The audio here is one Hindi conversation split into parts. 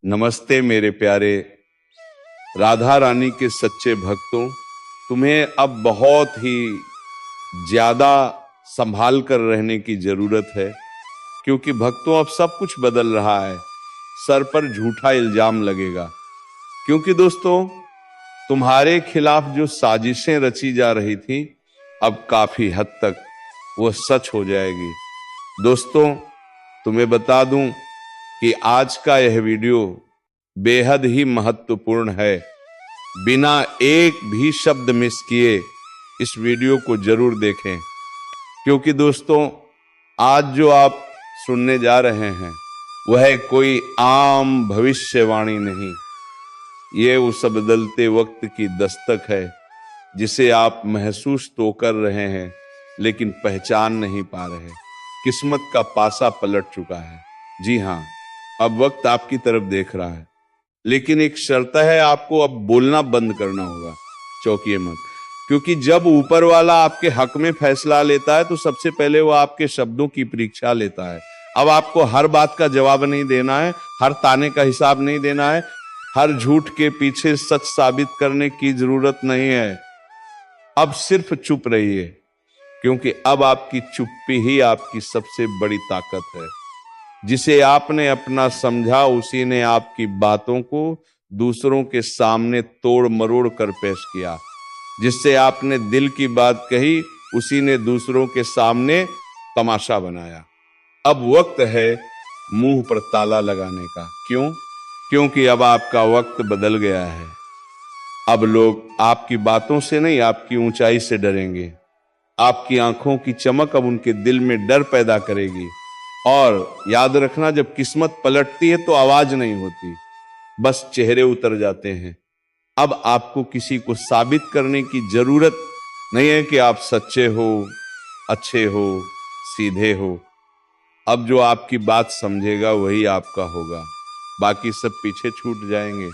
नमस्ते मेरे प्यारे राधा रानी के सच्चे भक्तों। तुम्हें अब बहुत ही ज्यादा संभाल कर रहने की जरूरत है, क्योंकि भक्तों अब सब कुछ बदल रहा है। सर पर झूठा इल्जाम लगेगा, क्योंकि दोस्तों तुम्हारे खिलाफ जो साजिशें रची जा रही थी अब काफी हद तक वो सच हो जाएगी। दोस्तों तुम्हें बता दूं कि आज का यह वीडियो बेहद ही महत्वपूर्ण है। बिना एक भी शब्द मिस किए इस वीडियो को जरूर देखें, क्योंकि दोस्तों आज जो आप सुनने जा रहे हैं वह कोई आम भविष्यवाणी नहीं, ये उस बदलते वक्त की दस्तक है जिसे आप महसूस तो कर रहे हैं लेकिन पहचान नहीं पा रहे। किस्मत का पासा पलट चुका है। जी हाँ, अब वक्त आपकी तरफ देख रहा है, लेकिन एक शर्त है, आपको अब बोलना बंद करना होगा। चौंकिए मत, क्योंकि जब ऊपर वाला आपके हक में फैसला लेता है तो सबसे पहले वो आपके शब्दों की परीक्षा लेता है। अब आपको हर बात का जवाब नहीं देना है, हर ताने का हिसाब नहीं देना है, हर झूठ के पीछे सच साबित करने की जरूरत नहीं है। अब सिर्फ चुप रहिए, क्योंकि अब आपकी चुप्पी ही आपकी सबसे बड़ी ताकत है। जिसे आपने अपना समझा उसी ने आपकी बातों को दूसरों के सामने तोड़ मरोड़ कर पेश किया। जिससे आपने दिल की बात कही उसी ने दूसरों के सामने तमाशा बनाया। अब वक्त है मुंह पर ताला लगाने का। क्यों? क्योंकि अब आपका वक्त बदल गया है। अब लोग आपकी बातों से नहीं, आपकी ऊंचाई से डरेंगे। आपकी आंखों की चमक अब उनके दिल में डर पैदा करेगी। और याद रखना, जब किस्मत पलटती है तो आवाज नहीं होती, बस चेहरे उतर जाते हैं। अब आपको किसी को साबित करने की जरूरत नहीं है कि आप सच्चे हो, अच्छे हो, सीधे हो। अब जो आपकी बात समझेगा वही आपका होगा, बाकी सब पीछे छूट जाएंगे।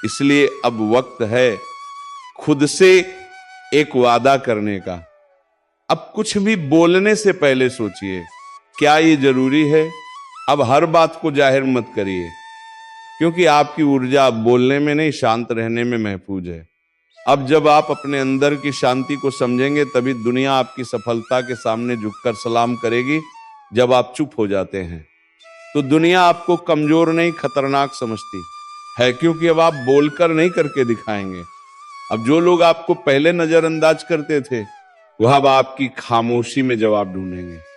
इसलिए अब वक्त है खुद से एक वादा करने का। अब कुछ भी बोलने से पहले सोचिए, क्या ये जरूरी है? अब हर बात को जाहिर मत करिए, क्योंकि आपकी ऊर्जा बोलने में नहीं, शांत रहने में महफूज है। अब जब आप अपने अंदर की शांति को समझेंगे तभी दुनिया आपकी सफलता के सामने झुककर सलाम करेगी। जब आप चुप हो जाते हैं तो दुनिया आपको कमजोर नहीं, खतरनाक समझती है, क्योंकि अब आप बोलकर नहीं करके दिखाएंगे। अब जो लोग आपको पहले नजरअंदाज करते थे वह अब आपकी खामोशी में जवाब ढूंढेंगे।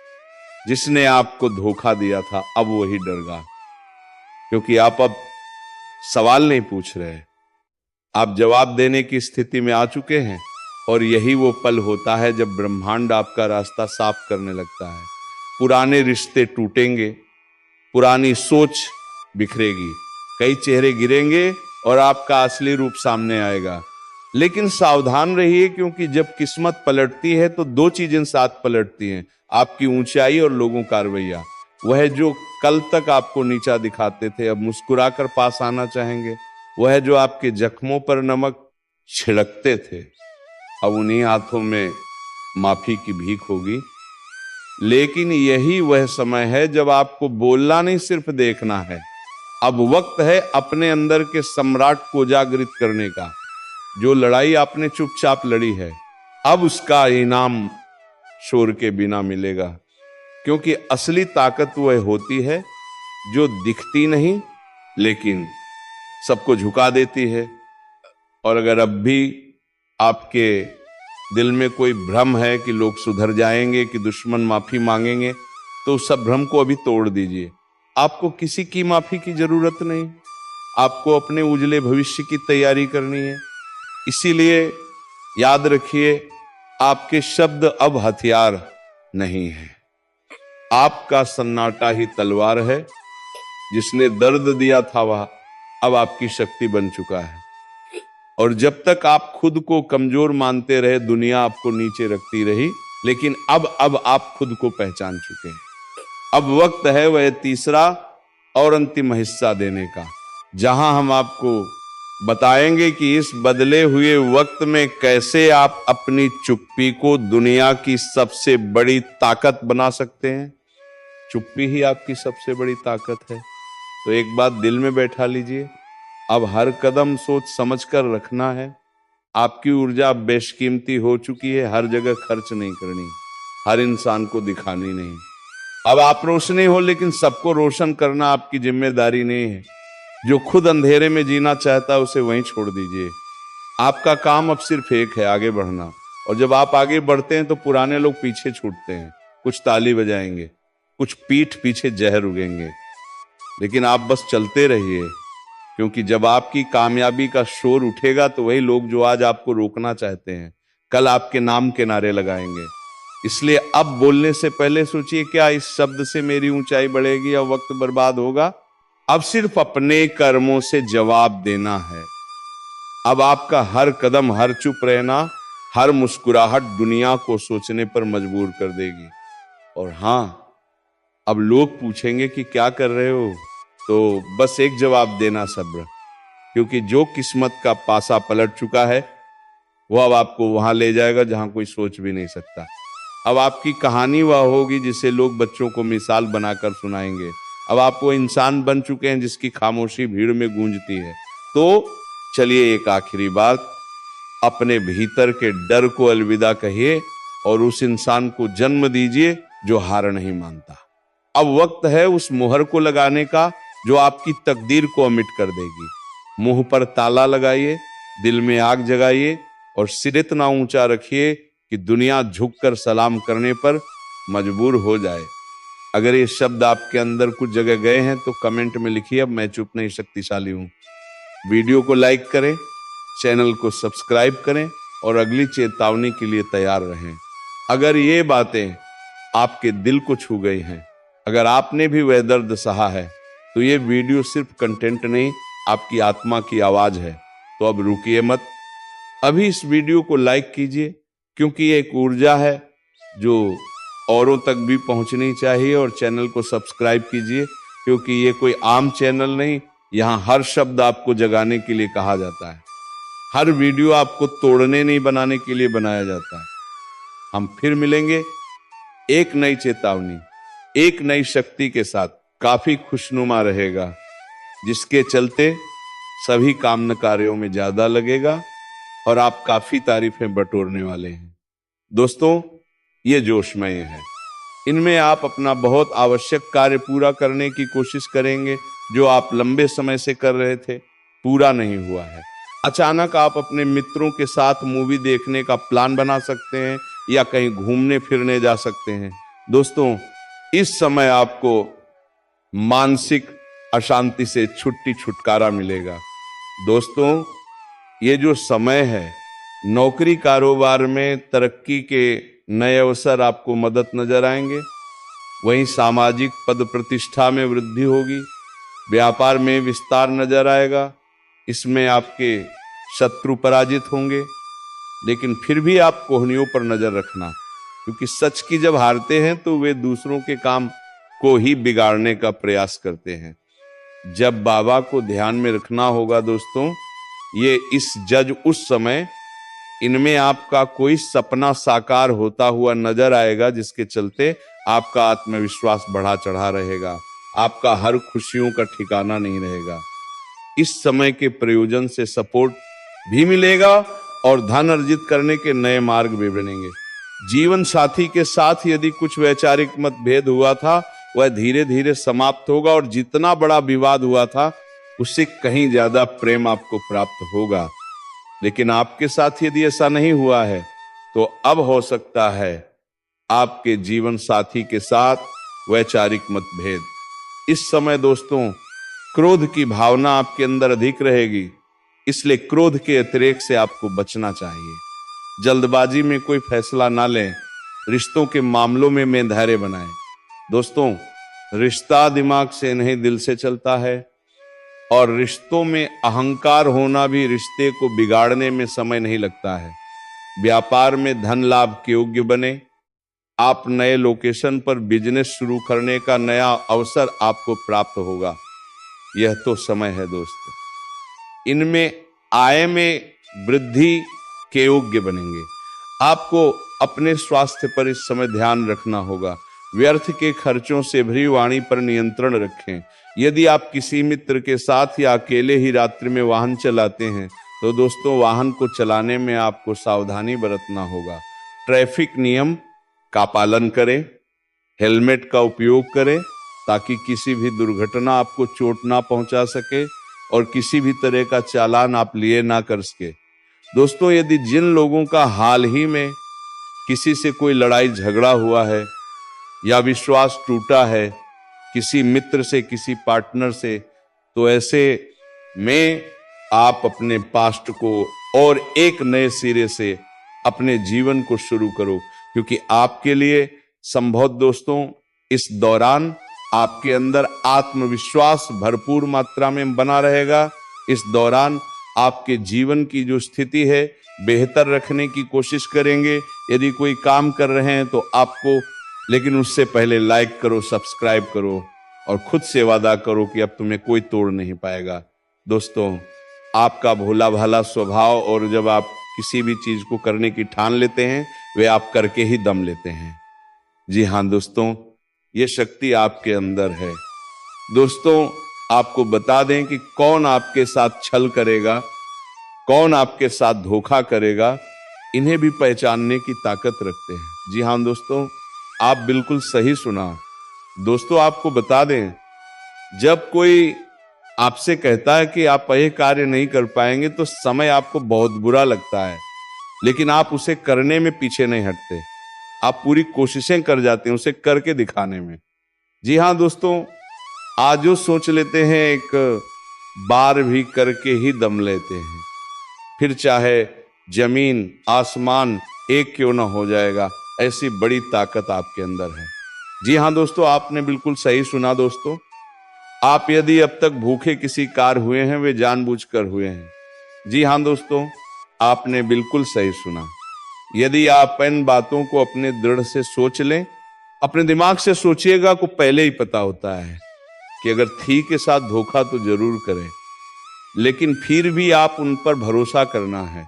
जिसने आपको धोखा दिया था अब वही डरगा, क्योंकि आप अब सवाल नहीं पूछ रहे, आप जवाब देने की स्थिति में आ चुके हैं। और यही वो पल होता है जब ब्रह्मांड आपका रास्ता साफ करने लगता है। पुराने रिश्ते टूटेंगे, पुरानी सोच बिखरेगी, कई चेहरे गिरेंगे और आपका असली रूप सामने आएगा। लेकिन सावधान रहिए, क्योंकि जब किस्मत पलटती है तो दो चीजें साथ पलटती हैं, आपकी ऊंचाई और लोगों का रवैया। वह जो कल तक आपको नीचा दिखाते थे अब मुस्कुराकर पास आना चाहेंगे। वह जो आपके जख्मों पर नमक छिड़कते थे अब उन्हीं हाथों में माफी की भीख होगी। लेकिन यही वह समय है जब आपको बोलना नहीं, सिर्फ देखना है। अब वक्त है अपने अंदर के सम्राट को जागृत करने का। जो लड़ाई आपने चुपचाप लड़ी है अब उसका इनाम शोर के बिना मिलेगा, क्योंकि असली ताकत वह होती है जो दिखती नहीं लेकिन सबको झुका देती है। और अगर अब भी आपके दिल में कोई भ्रम है कि लोग सुधर जाएंगे, कि दुश्मन माफी मांगेंगे, तो उस सब भ्रम को अभी तोड़ दीजिए। आपको किसी की माफी की जरूरत नहीं, आपको अपने उजले भविष्य की तैयारी करनी है। इसीलिए याद रखिए, आपके शब्द अब हथियार नहीं है, आपका सन्नाटा ही तलवार है। जिसने दर्द दिया था वह अब आपकी शक्ति बन चुका है। और जब तक आप खुद को कमजोर मानते रहे दुनिया आपको नीचे रखती रही, लेकिन अब आप खुद को पहचान चुके हैं। अब वक्त है वह तीसरा और अंतिम हिस्सा देने का, जहां हम आपको बताएंगे कि इस बदले हुए वक्त में कैसे आप अपनी चुप्पी को दुनिया की सबसे बड़ी ताकत बना सकते हैं। चुप्पी ही आपकी सबसे बड़ी ताकत है। तो एक बात दिल में बैठा लीजिए, अब हर कदम सोच समझ कर रखना है। आपकी ऊर्जा अब बेशकीमती हो चुकी है, हर जगह खर्च नहीं करनी, हर इंसान को दिखानी नहीं। अब आप रोशनी हो, लेकिन सबको रोशन करना आपकी जिम्मेदारी नहीं है। जो खुद अंधेरे में जीना चाहता है उसे वहीं छोड़ दीजिए। आपका काम अब सिर्फ एक है, आगे बढ़ना। और जब आप आगे बढ़ते हैं तो पुराने लोग पीछे छूटते हैं। कुछ ताली बजाएंगे, कुछ पीठ पीछे जहर उगेंगे, लेकिन आप बस चलते रहिए, क्योंकि जब आपकी कामयाबी का शोर उठेगा तो वही लोग जो आज आपको रोकना चाहते हैं कल आपके नाम के नारे लगाएंगे। इसलिए अब बोलने से पहले सोचिए, क्या इस शब्द से मेरी ऊंचाई बढ़ेगी या वक्त बर्बाद होगा? अब सिर्फ अपने कर्मों से जवाब देना है। अब आपका हर कदम, हर चुप रहना, हर मुस्कुराहट दुनिया को सोचने पर मजबूर कर देगी। और हाँ, अब लोग पूछेंगे कि क्या कर रहे हो, तो बस एक जवाब देना, सब्र। क्योंकि जो किस्मत का पासा पलट चुका है वो अब आपको वहां ले जाएगा जहां कोई सोच भी नहीं सकता। अब आपकी कहानी वह होगी जिसे लोग बच्चों को मिसाल बनाकर सुनाएंगे। अब आप वो इंसान बन चुके हैं जिसकी खामोशी भीड़ में गूंजती है। तो चलिए, एक आखिरी बात, अपने भीतर के डर को अलविदा कहिए और उस इंसान को जन्म दीजिए जो हार नहीं मानता। अब वक्त है उस मुहर को लगाने का जो आपकी तकदीर को अमिट कर देगी। मुंह पर ताला लगाइए, दिल में आग जगाइए और सिर इतना ऊंचा रखिए कि दुनिया झुककर सलाम करने पर मजबूर हो जाए। अगर ये शब्द आपके अंदर कुछ जगह गए हैं तो कमेंट में लिखिए, अब मैं चुप नहीं, शक्तिशाली हूं। वीडियो को लाइक करें, चैनल को सब्सक्राइब करें और अगली चेतावनी के लिए तैयार रहें। अगर ये बातें आपके दिल को छू गई हैं, अगर आपने भी वह दर्द सहा है, तो ये वीडियो सिर्फ कंटेंट नहीं, आपकी आत्मा की आवाज है। तो अब रुकिए मत, अभी इस वीडियो को लाइक कीजिए, क्योंकि ये एक ऊर्जा है जो औरों तक भी पहुंचनी चाहिए। और चैनल को सब्सक्राइब कीजिए, क्योंकि ये कोई आम चैनल नहीं, यहाँ हर शब्द आपको जगाने के लिए कहा जाता है। हर वीडियो आपको तोड़ने नहीं, बनाने के लिए बनाया जाता है। हम फिर मिलेंगे एक नई चेतावनी, एक नई शक्ति के साथ। काफी खुशनुमा रहेगा, जिसके चलते सभी काम न कार्यों में ज्यादा लगेगा और आप काफी तारीफें बटोरने वाले हैं। दोस्तों, ये जोशमय है, इनमें आप अपना बहुत आवश्यक कार्य पूरा करने की कोशिश करेंगे जो आप लंबे समय से कर रहे थे, पूरा नहीं हुआ है। अचानक आप अपने मित्रों के साथ मूवी देखने का प्लान बना सकते हैं या कहीं घूमने फिरने जा सकते हैं। दोस्तों, इस समय आपको मानसिक अशांति से छुटकारा मिलेगा। दोस्तों, ये जो समय है, नौकरी कारोबार में तरक्की के नए अवसर आपको मदद नजर आएंगे। वहीं सामाजिक पद प्रतिष्ठा में वृद्धि होगी, व्यापार में विस्तार नजर आएगा। इसमें आपके शत्रु पराजित होंगे, लेकिन फिर भी आप कोहनियों पर नजर रखना, क्योंकि सच की जब हारते हैं तो वे दूसरों के काम को ही बिगाड़ने का प्रयास करते हैं। जब बाबा को ध्यान में रखना होगा दोस्तों, ये इस जज उस समय इनमें आपका कोई सपना साकार होता हुआ नजर आएगा, जिसके चलते आपका आत्मविश्वास बढ़ा चढ़ा रहेगा, आपका हर खुशियों का ठिकाना नहीं रहेगा। इस समय के प्रयोजन से सपोर्ट भी मिलेगा और धन अर्जित करने के नए मार्ग भी बनेंगे। जीवन साथी के साथ यदि कुछ वैचारिक मतभेद हुआ था, वह धीरे धीरे समाप्त होगा और जितना बड़ा विवाद हुआ था उससे कहीं ज्यादा प्रेम आपको प्राप्त होगा। लेकिन आपके साथ यदि ऐसा नहीं हुआ है तो अब हो सकता है आपके जीवन साथी के साथ वैचारिक मतभेद। इस समय दोस्तों, क्रोध की भावना आपके अंदर अधिक रहेगी, इसलिए क्रोध के अतिरेक से आपको बचना चाहिए। जल्दबाजी में कोई फैसला ना लें, रिश्तों के मामलों में धैर्य बनाएं। दोस्तों, रिश्ता दिमाग से नहीं, दिल से चलता है, और रिश्तों में अहंकार होना भी रिश्ते को बिगाड़ने में समय नहीं लगता है। व्यापार में धन लाभ के योग्य बने, आप नए लोकेशन पर बिजनेस शुरू करने का नया अवसर आपको प्राप्त होगा। यह तो समय है दोस्त, इनमें आय में वृद्धि के योग्य बनेंगे। आपको अपने स्वास्थ्य पर इस समय ध्यान रखना होगा। व्यर्थ के खर्चों से भरी वाणी पर नियंत्रण रखें। यदि आप किसी मित्र के साथ या अकेले ही रात्रि में वाहन चलाते हैं तो दोस्तों वाहन को चलाने में आपको सावधानी बरतना होगा। ट्रैफिक नियम का पालन करें, हेलमेट का उपयोग करें ताकि किसी भी दुर्घटना आपको चोट ना पहुंचा सके और किसी भी तरह का चालान आप लिए ना कर सके। दोस्तों यदि जिन लोगों का हाल ही में किसी से कोई लड़ाई झगड़ा हुआ है या विश्वास टूटा है किसी मित्र से, किसी पार्टनर से, तो ऐसे में आप अपने पास्ट को और एक नए सिरे से अपने जीवन को शुरू करो, क्योंकि आपके लिए संभव दोस्तों इस दौरान आपके अंदर आत्मविश्वास भरपूर मात्रा में बना रहेगा। इस दौरान आपके जीवन की जो स्थिति है बेहतर रखने की कोशिश करेंगे। यदि कोई काम कर रहे हैं तो आपको, लेकिन उससे पहले लाइक करो, सब्सक्राइब करो और खुद से वादा करो कि अब तुम्हें कोई तोड़ नहीं पाएगा। दोस्तों आपका भोला भाला स्वभाव और जब आप किसी भी चीज को करने की ठान लेते हैं वे आप करके ही दम लेते हैं। जी हाँ दोस्तों, ये शक्ति आपके अंदर है। दोस्तों आपको बता दें कि कौन आपके साथ छल करेगा, कौन आपके साथ धोखा करेगा, इन्हें भी पहचानने की ताकत रखते हैं। जी हाँ दोस्तों, आप बिल्कुल सही सुना। दोस्तों आपको बता दें, जब कोई आपसे कहता है कि आप यह कार्य नहीं कर पाएंगे तो समय आपको बहुत बुरा लगता है, लेकिन आप उसे करने में पीछे नहीं हटते। आप पूरी कोशिशें कर जाते हैं उसे करके दिखाने में। जी हाँ दोस्तों, आज जो सोच लेते हैं एक बार भी करके ही दम लेते हैं, फिर चाहे जमीन आसमान एक क्यों ना हो जाएगा, ऐसी बड़ी ताकत आपके अंदर है। जी हाँ दोस्तों, आपने बिल्कुल सही सुना। दोस्तों आप यदि अब तक भूखे किसी कार हुए हैं वे जानबूझकर हुए हैं। जी हाँ दोस्तों, आपने बिल्कुल सही सुना। यदि आप इन बातों को अपने दृढ़ से सोच लें, अपने दिमाग से सोचिएगा को पहले ही पता होता है कि अगर थी के साथ धोखा तो जरूर करें, लेकिन फिर भी आप उन पर भरोसा करना है।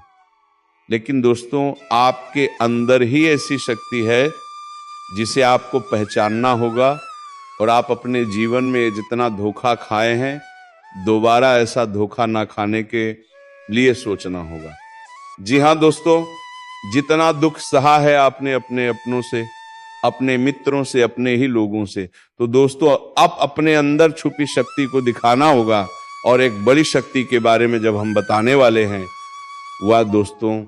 लेकिन दोस्तों आपके अंदर ही ऐसी शक्ति है जिसे आपको पहचानना होगा और आप अपने जीवन में जितना धोखा खाए हैं दोबारा ऐसा धोखा ना खाने के लिए सोचना होगा। जी हाँ दोस्तों, जितना दुख सहा है आपने अपने अपनों से, अपने मित्रों से, अपने ही लोगों से, तो दोस्तों अब अपने अंदर छुपी शक्ति को दिखाना होगा। और एक बड़ी शक्ति के बारे में जब हम बताने वाले हैं वह दोस्तों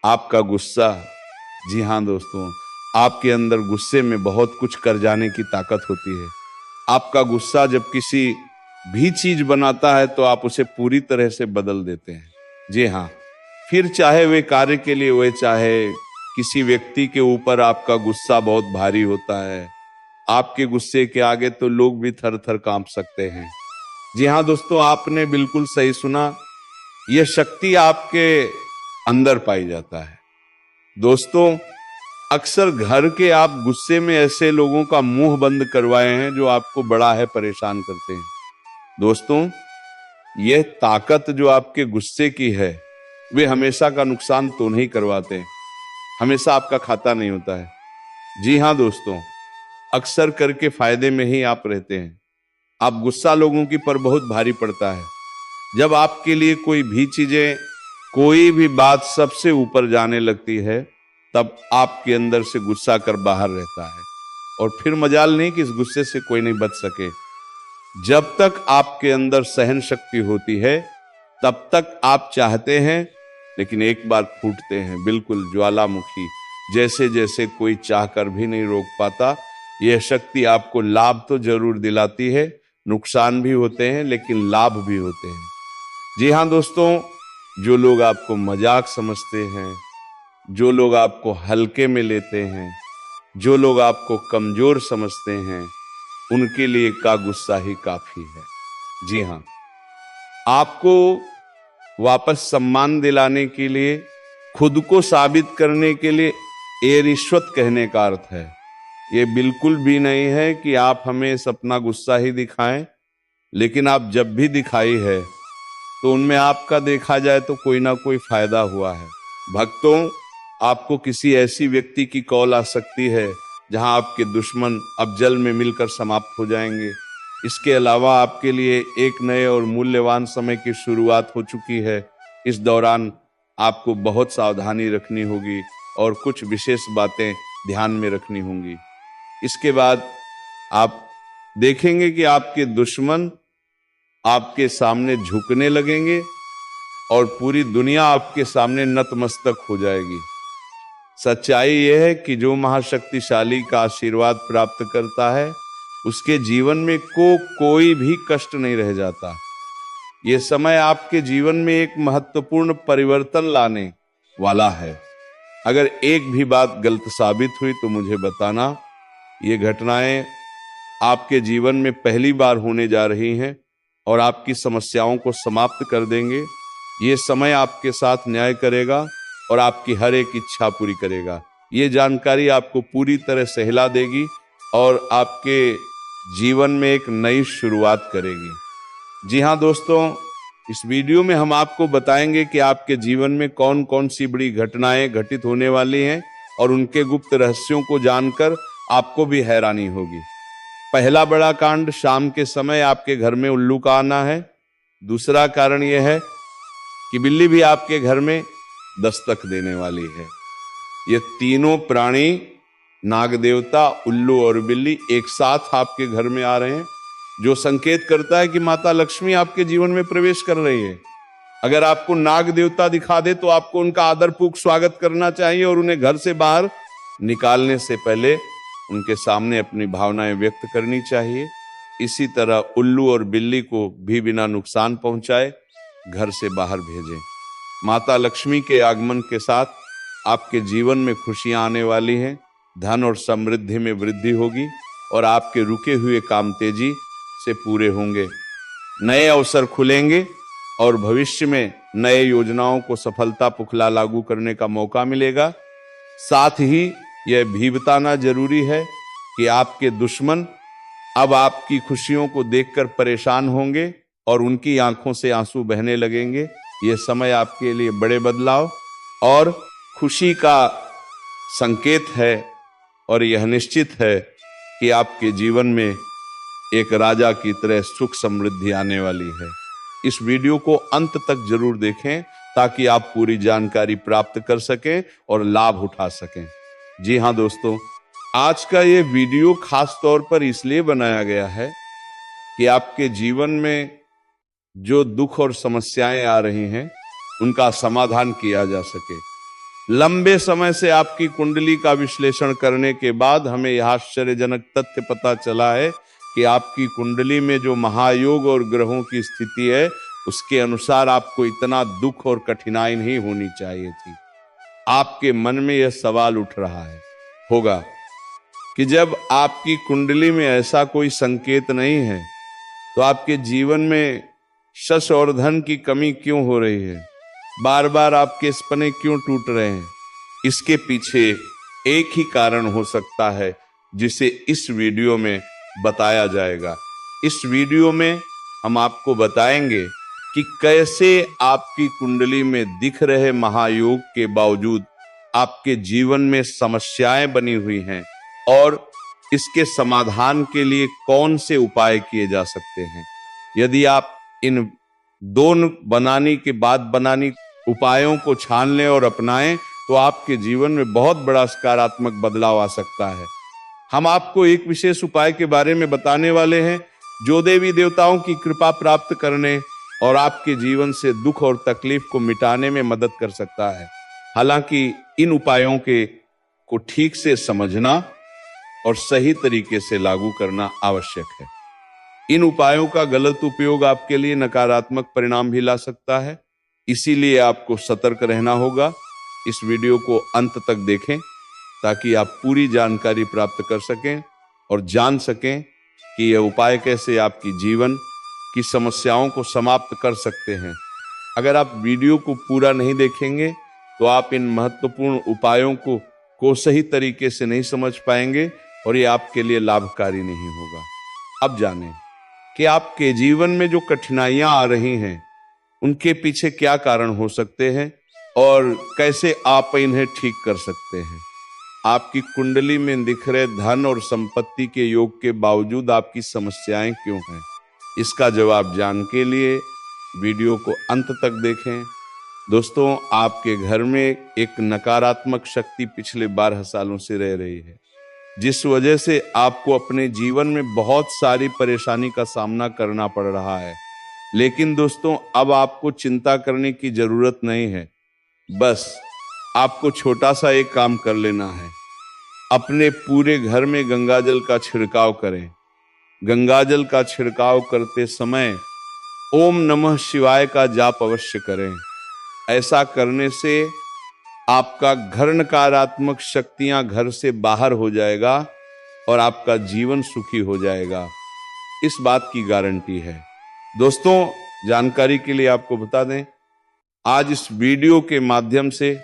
आपका गुस्सा। जी हाँ दोस्तों, आपके अंदर गुस्से में बहुत कुछ कर जाने की ताकत होती है। आपका गुस्सा जब किसी भी चीज बनाता है तो आप उसे पूरी तरह से बदल देते हैं। जी हाँ, फिर चाहे वे कार्य के लिए हुए, चाहे किसी व्यक्ति के ऊपर आपका गुस्सा बहुत भारी होता है। आपके गुस्से के आगे तो लोग भी थर थर कांप सकते हैं। जी हाँ दोस्तों, आपने बिल्कुल सही सुना। यह शक्ति आपके अंदर पाई जाता है। दोस्तों अक्सर घर के आप गुस्से में ऐसे लोगों का मुंह बंद करवाए हैं जो आपको बड़ा है परेशान करते हैं। दोस्तों यह ताकत जो आपके गुस्से की है वे हमेशा का नुकसान तो नहीं करवाते, हमेशा आपका खाता नहीं होता है। जी हाँ दोस्तों, अक्सर करके फायदे में ही आप रहते हैं। आप गुस्सा लोगों की पर बहुत भारी पड़ता है। जब आपके लिए कोई भी चीजें, कोई भी बात सबसे ऊपर जाने लगती है तब आपके अंदर से गुस्सा कर बाहर रहता है और फिर मजाल नहीं कि इस गुस्से से कोई नहीं बच सके। जब तक आपके अंदर सहन शक्ति होती है तब तक आप चाहते हैं, लेकिन एक बार फूटते हैं, बिल्कुल ज्वालामुखी जैसे जैसे कोई चाहकर भी नहीं रोक पाता। यह शक्ति आपको लाभ तो जरूर दिलाती है, नुकसान भी होते हैं लेकिन लाभ भी होते हैं। जी हाँ दोस्तों, जो लोग आपको मजाक समझते हैं, जो लोग आपको हल्के में लेते हैं, जो लोग आपको कमजोर समझते हैं, उनके लिए का गुस्सा ही काफी है। जी हाँ, आपको वापस सम्मान दिलाने के लिए, खुद को साबित करने के लिए ये रिश्वत कहने का अर्थ है। ये बिल्कुल भी नहीं है कि आप हमें अपना गुस्सा ही दिखाएं, लेकिन आप जब भी दिखाई है तो उनमें आपका देखा जाए तो कोई ना कोई फायदा हुआ है। भक्तों, आपको किसी ऐसी व्यक्ति की कॉल आ सकती है जहां आपके दुश्मन अब जल में मिलकर समाप्त हो जाएंगे। इसके अलावा आपके लिए एक नए और मूल्यवान समय की शुरुआत हो चुकी है। इस दौरान आपको बहुत सावधानी रखनी होगी और कुछ विशेष बातें ध्यान में रखनी होंगी। इसके बाद आप देखेंगे कि आपके दुश्मन आपके सामने झुकने लगेंगे और पूरी दुनिया आपके सामने नतमस्तक हो जाएगी। सच्चाई यह है कि जो महाशक्तिशाली का आशीर्वाद प्राप्त करता है उसके जीवन में कोई भी कष्ट नहीं रह जाता। ये समय आपके जीवन में एक महत्वपूर्ण परिवर्तन लाने वाला है। अगर एक भी बात गलत साबित हुई तो मुझे बताना। ये घटनाएं आपके जीवन में पहली बार होने जा रही हैं और आपकी समस्याओं को समाप्त कर देंगे। ये समय आपके साथ न्याय करेगा और आपकी हर एक इच्छा पूरी करेगा। ये जानकारी आपको पूरी तरह से हिला देगी और आपके जीवन में एक नई शुरुआत करेगी। जी हाँ दोस्तों, इस वीडियो में हम आपको बताएंगे कि आपके जीवन में कौन कौन सी बड़ी घटनाएं घटित होने वाली हैं और उनके गुप्त रहस्यों को जानकर आपको भी हैरानी होगी। पहला बड़ा कांड, शाम के समय आपके घर में उल्लू का आना है। दूसरा कारण यह है कि बिल्ली भी आपके घर में दस्तक देने वाली है। ये तीनों प्राणी, नाग देवता, उल्लू और बिल्ली, एक साथ आपके घर में आ रहे हैं, जो संकेत करता है कि माता लक्ष्मी आपके जीवन में प्रवेश कर रही है। अगर आपको नाग देवता दिखा दे तो आपको उनका आदरपूर्वक स्वागत करना चाहिए और उन्हें घर से बाहर निकालने से पहले उनके सामने अपनी भावनाएं व्यक्त करनी चाहिए। इसी तरह उल्लू और बिल्ली को भी बिना नुकसान पहुंचाए घर से बाहर भेजें। माता लक्ष्मी के आगमन के साथ आपके जीवन में खुशियां आने वाली हैं, धन और समृद्धि में वृद्धि होगी और आपके रुके हुए काम तेजी से पूरे होंगे। नए अवसर खुलेंगे और भविष्य में नए योजनाओं को सफलतापूर्वक लागू करने का मौका मिलेगा। साथ ही यह भी बताना जरूरी है कि आपके दुश्मन अब आपकी खुशियों को देखकर परेशान होंगे और उनकी आंखों से आंसू बहने लगेंगे। यह समय आपके लिए बड़े बदलाव और खुशी का संकेत है और यह निश्चित है कि आपके जीवन में एक राजा की तरह सुख समृद्धि आने वाली है। इस वीडियो को अंत तक जरूर देखें ताकि आप पूरी जानकारी प्राप्त कर सकें और लाभ उठा सकें। जी हाँ दोस्तों, आज का ये वीडियो खास तौर पर इसलिए बनाया गया है कि आपके जीवन में जो दुख और समस्याएं आ रही हैं उनका समाधान किया जा सके। लंबे समय से आपकी कुंडली का विश्लेषण करने के बाद हमें यह आश्चर्यजनक तथ्य पता चला है कि आपकी कुंडली में जो महायोग और ग्रहों की स्थिति है उसके अनुसार आपको इतना दुख और कठिनाई नहीं होनी चाहिए थी। आपके मन में यह सवाल उठ रहा है होगा कि जब आपकी कुंडली में ऐसा कोई संकेत नहीं है तो आपके जीवन में यश और धन की कमी क्यों हो रही है, बार बार आपके सपने क्यों टूट रहे हैं। इसके पीछे एक ही कारण हो सकता है जिसे इस वीडियो में बताया जाएगा। इस वीडियो में हम आपको बताएंगे कि कैसे आपकी कुंडली में दिख रहे महायोग के बावजूद आपके जीवन में समस्याएं बनी हुई हैं और इसके समाधान के लिए कौन से उपाय किए जा सकते हैं। यदि आप इन दोनों बनानी उपायों को छान लें और अपनाएं तो आपके जीवन में बहुत बड़ा सकारात्मक बदलाव आ सकता है। हम आपको एक विशेष उपाय के बारे में बताने वाले हैं जो देवी देवताओं की कृपा प्राप्त करने और आपके जीवन से दुख और तकलीफ को मिटाने में मदद कर सकता है। हालांकि इन उपायों को ठीक से समझना और सही तरीके से लागू करना आवश्यक है। इन उपायों का गलत उपयोग आपके लिए नकारात्मक परिणाम भी ला सकता है, इसीलिए आपको सतर्क रहना होगा। इस वीडियो को अंत तक देखें ताकि आप पूरी जानकारी प्राप्त कर सकें और जान सकें कि यह उपाय कैसे आपकी जीवन की समस्याओं को समाप्त कर सकते हैं। अगर आप वीडियो को पूरा नहीं देखेंगे तो आप इन महत्वपूर्ण उपायों को सही तरीके से नहीं समझ पाएंगे और ये आपके लिए लाभकारी नहीं होगा। अब जानें कि आपके जीवन में जो कठिनाइयां आ रही हैं उनके पीछे क्या कारण हो सकते हैं और कैसे आप इन्हें ठीक कर सकते हैं। आपकी कुंडली में दिख रहे धन और संपत्ति के योग के बावजूद आपकी समस्याएं क्यों हैं? इसका जवाब जानने के लिए वीडियो को अंत तक देखें। दोस्तों, आपके घर में एक नकारात्मक शक्ति पिछले 12 सालों से रह रही है, जिस वजह से आपको अपने जीवन में बहुत सारी परेशानी का सामना करना पड़ रहा है। लेकिन दोस्तों, अब आपको चिंता करने की जरूरत नहीं है। बस आपको छोटा सा एक काम कर लेना है। अपने पूरे घर में गंगाजल का छिड़काव करें। गंगाजल का छिड़काव करते समय ओम नमः शिवाय का जाप अवश्य करें। ऐसा करने से आपका घर नकारात्मक शक्तियां घर से बाहर हो जाएगा और आपका जीवन सुखी हो जाएगा। इस बात की गारंटी है। दोस्तों, जानकारी के लिए आपको बता दें, आज इस वीडियो के माध्यम से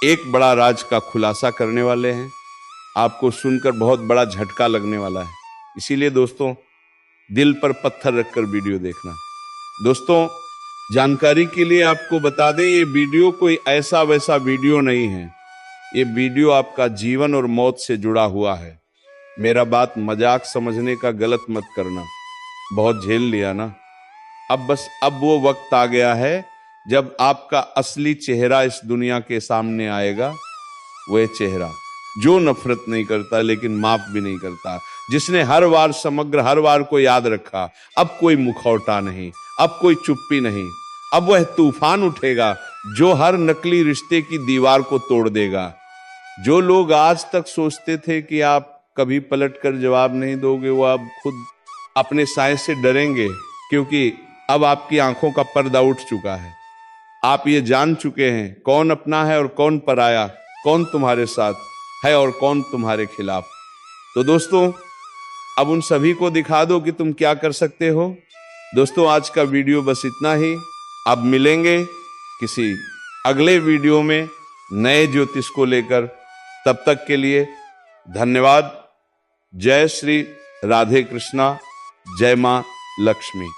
एक बड़ा राज का खुलासा करने वाले हैं। आपको सुनकर बहुत बड़ा झटका लगने वाला है, इसीलिए दोस्तों दिल पर पत्थर रखकर वीडियो देखना। दोस्तों, जानकारी के लिए आपको बता दें, ये वीडियो कोई ऐसा वैसा वीडियो नहीं है। ये वीडियो आपका जीवन और मौत से जुड़ा हुआ है। मेरा बात मजाक समझने का गलत मत करना। बहुत झेल लिया ना, अब वो वक्त आ गया है जब आपका असली चेहरा इस दुनिया के सामने आएगा। वह चेहरा जो नफरत नहीं करता लेकिन माफ भी नहीं करता, जिसने हर बार को याद रखा। अब कोई मुखौटा नहीं, अब कोई चुप्पी नहीं। अब वह तूफान उठेगा जो हर नकली रिश्ते की दीवार को तोड़ देगा। जो लोग आज तक सोचते थे कि आप कभी पलट कर जवाब नहीं दोगे, वो अब खुद अपने साय से डरेंगे, क्योंकि अब आपकी आंखों का पर्दा उठ चुका है। आप ये जान चुके हैं कौन अपना है और कौन पराया, कौन तुम्हारे साथ है और कौन तुम्हारे खिलाफ। तो दोस्तों, अब उन सभी को दिखा दो कि तुम क्या कर सकते हो। दोस्तों, आज का वीडियो बस इतना ही। अब मिलेंगे किसी अगले वीडियो में नए ज्योतिष को लेकर। तब तक के लिए धन्यवाद। जय श्री राधे कृष्णा, जय मां लक्ष्मी।